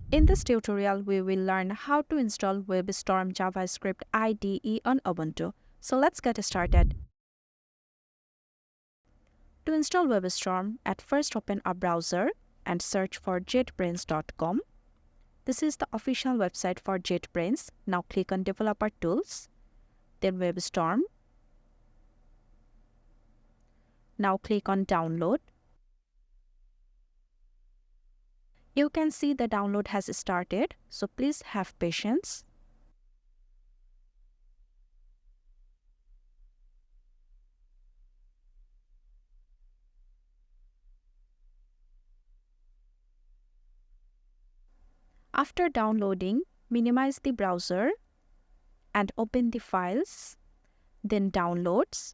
In this tutorial, we will learn how to install WebStorm JavaScript IDE on Ubuntu. So let's get started. To install WebStorm, at first open a browser and search for JetBrains.com. This is the official website for JetBrains. Now click on Developer Tools, then WebStorm. Now click on Download. You can see the download has started, so please have patience. After downloading, minimize the browser and open the files, then Downloads.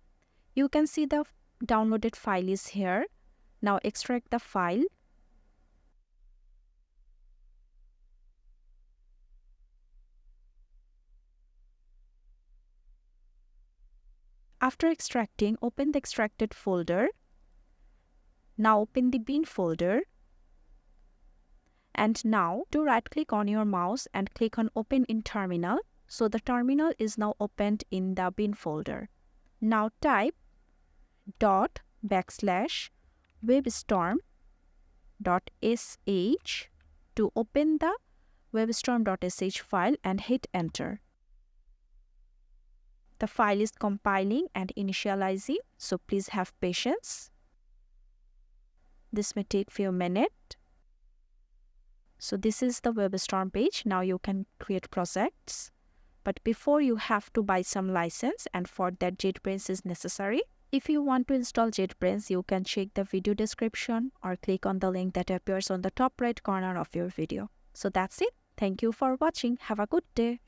You can see the downloaded file is here. Now extract the file. After extracting, open the extracted folder. Now open the bin folder. And now do right click on your mouse and click on Open in Terminal. So the terminal is now opened in the bin folder. Now type /webstorm.sh to open the webstorm.sh file and hit enter. The file is compiling and initializing, so please have patience. This may take few minutes. So this is the WebStorm page. Now you can create projects. But before, you have to buy some license, and for that JetBrains is necessary. If you want to install JetBrains, you can check the video description or click on the link that appears on the top right corner of your video. So that's it. Thank you for watching. Have a good day.